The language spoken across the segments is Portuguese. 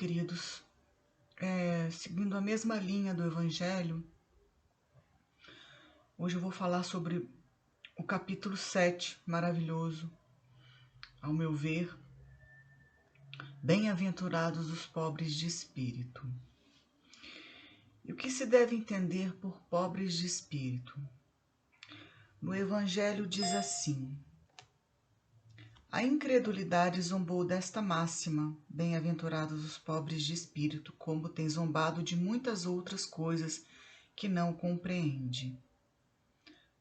queridos, seguindo a mesma linha do Evangelho, hoje eu vou falar sobre o capítulo 7, maravilhoso, ao meu ver. Bem-aventurados os pobres de espírito. E o que se deve entender por pobres de espírito? No Evangelho diz assim: a incredulidade zombou desta máxima: bem-aventurados os pobres de espírito, como tem zombado de muitas outras coisas que não compreende.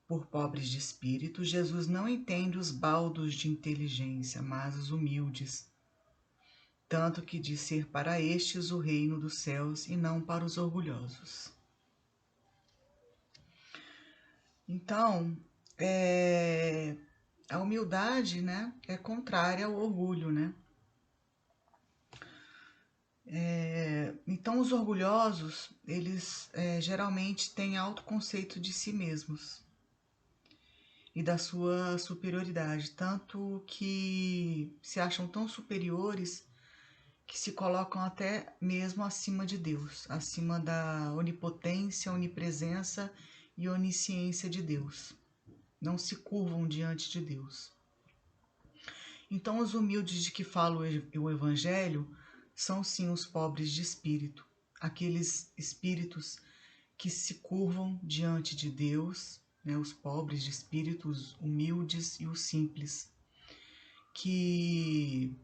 Por pobres de espírito, Jesus não entende os baldos de inteligência, mas os humildes, tanto que diz ser para estes o reino dos céus e não para os orgulhosos. Então, a humildade, né, é contrária ao orgulho, né? Então, os orgulhosos, eles geralmente têm autoconceito de si mesmos e da sua superioridade, tanto que se acham tão superiores que se colocam até mesmo acima de Deus, acima da onipotência, onipresença e onisciência de Deus. Não se curvam diante de Deus. Então, os humildes de que fala o Evangelho são sim os pobres de espírito, aqueles espíritos que se curvam diante de Deus, né, os pobres de espírito, os humildes e os simples, que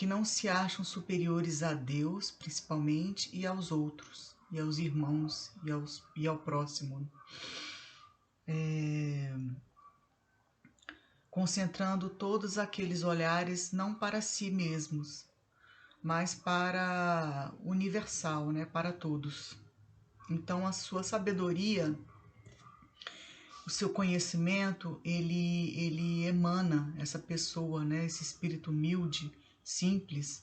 não se acham superiores a Deus, principalmente, e aos outros, e aos irmãos, e ao próximo. Concentrando todos aqueles olhares não para si mesmos, mas para o universal, né, para todos. Então, a sua sabedoria, o seu conhecimento, ele emana essa pessoa, né, esse espírito humilde, simples,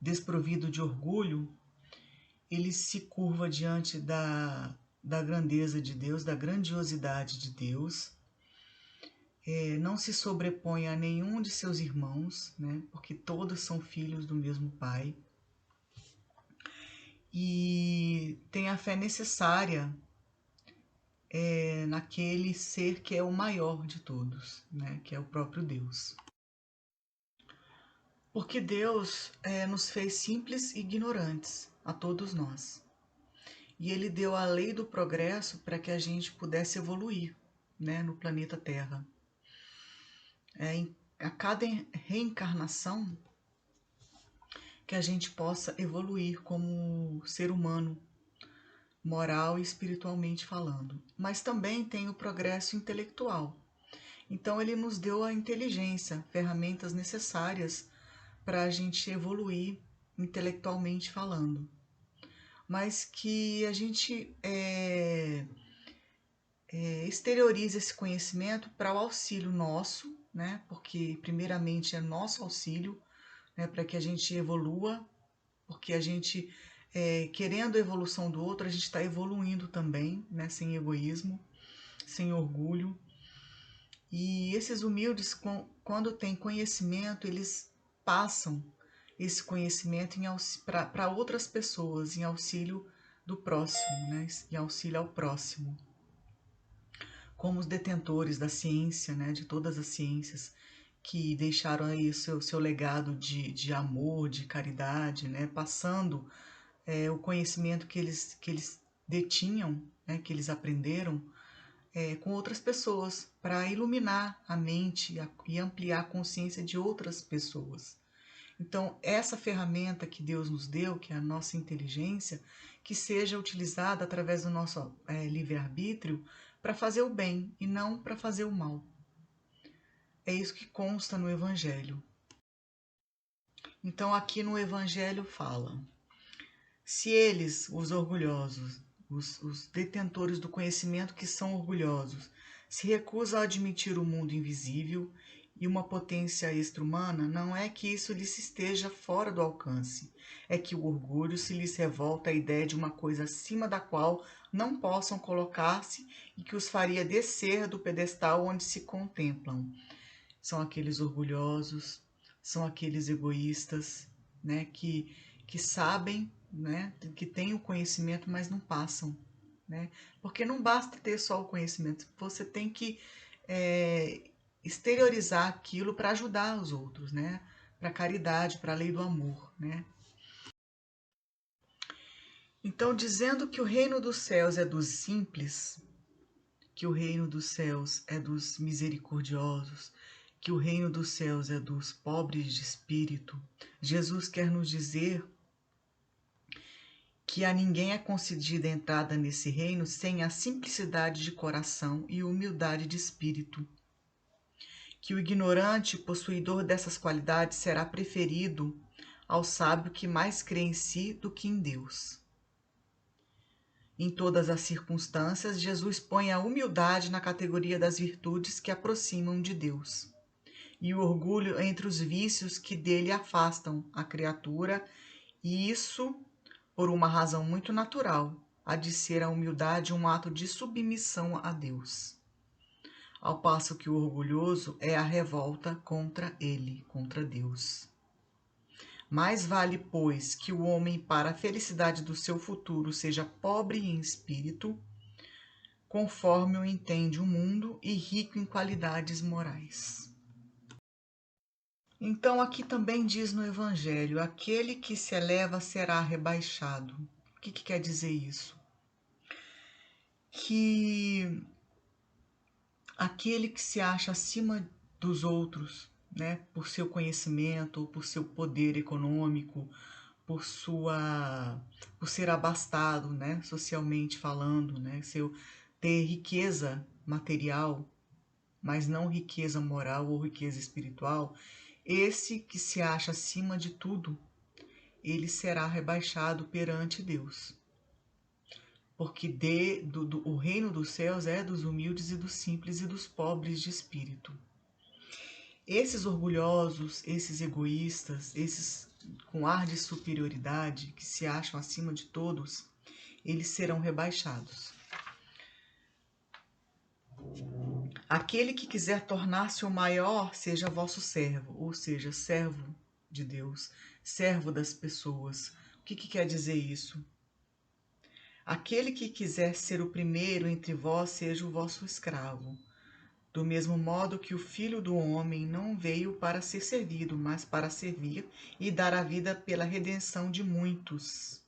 desprovido de orgulho. Ele se curva diante da grandeza de Deus, da grandiosidade de Deus, não se sobrepõe a nenhum de seus irmãos, né, porque todos são filhos do mesmo Pai, e tem a fé necessária naquele ser que é o maior de todos, né, que é o próprio Deus. Porque Deus nos fez simples e ignorantes, a todos nós. E Ele deu a lei do progresso para que a gente pudesse evoluir, né, no planeta Terra. A cada reencarnação que a gente possa evoluir como ser humano, moral e espiritualmente falando. Mas também tem o progresso intelectual. Então Ele nos deu a inteligência, ferramentas necessárias para a gente evoluir intelectualmente falando. Mas que a gente exteriorize esse conhecimento para o auxílio nosso, né? Porque primeiramente é nosso auxílio, né? Para que a gente evolua, porque a gente, querendo a evolução do outro, a gente está evoluindo também, né? Sem egoísmo, sem orgulho. E esses humildes, quando têm conhecimento, eles passam esse conhecimento para outras pessoas, em auxílio do próximo, né? Em auxílio ao próximo. Como os detentores da ciência, né? De todas as ciências, que deixaram aí o seu legado de amor, de caridade, né? Passando o conhecimento que eles detinham, né? Que eles aprenderam, com outras pessoas, para iluminar a mente e ampliar a consciência de outras pessoas. Então, essa ferramenta que Deus nos deu, que é a nossa inteligência, que seja utilizada através do nosso livre-arbítrio para fazer o bem e não para fazer o mal. É isso que consta no Evangelho. Então, aqui no Evangelho fala: se eles, os orgulhosos, os detentores do conhecimento que são orgulhosos, se recusam a admitir o mundo invisível e uma potência extra-humana, não é que isso lhes esteja fora do alcance, é que o orgulho se lhes revolta à ideia de uma coisa acima da qual não possam colocar-se e que os faria descer do pedestal onde se contemplam. São aqueles orgulhosos, são aqueles egoístas, né? Que sabem, né? Que têm o conhecimento, mas não passam, né? Porque não basta ter só o conhecimento, você tem que exteriorizar aquilo para ajudar os outros, né? Para a caridade, para a lei do amor, né? Então, dizendo que o reino dos céus é dos simples, que o reino dos céus é dos misericordiosos, que o reino dos céus é dos pobres de espírito, Jesus quer nos dizer que a ninguém é concedida a entrada nesse reino sem a simplicidade de coração e humildade de espírito, que o ignorante possuidor dessas qualidades será preferido ao sábio que mais crê em si do que em Deus. Em todas as circunstâncias, Jesus põe a humildade na categoria das virtudes que aproximam de Deus, e o orgulho entre os vícios que dele afastam a criatura, e isso por uma razão muito natural, a de ser a humildade um ato de submissão a Deus. Ao passo que o orgulhoso é a revolta contra ele, contra Deus. Mais vale, pois, que o homem, para a felicidade do seu futuro, seja pobre em espírito, conforme o entende o mundo, e rico em qualidades morais. Então, aqui também diz no Evangelho: aquele que se eleva será rebaixado. O que quer dizer isso? Que aquele que se acha acima dos outros, né, por seu conhecimento, por seu poder econômico, por ser abastado, né, socialmente falando, né, ter riqueza material, mas não riqueza moral ou riqueza espiritual, esse que se acha acima de tudo, ele será rebaixado perante Deus. Porque o reino dos céus é dos humildes e dos simples e dos pobres de espírito. Esses orgulhosos, esses egoístas, esses com ar de superioridade, que se acham acima de todos, eles serão rebaixados. Aquele que quiser tornar-se o maior, seja vosso servo, ou seja, servo de Deus, servo das pessoas. O que quer dizer isso? Aquele que quiser ser o primeiro entre vós, seja o vosso escravo. Do mesmo modo que o Filho do Homem não veio para ser servido, mas para servir e dar a vida pela redenção de muitos.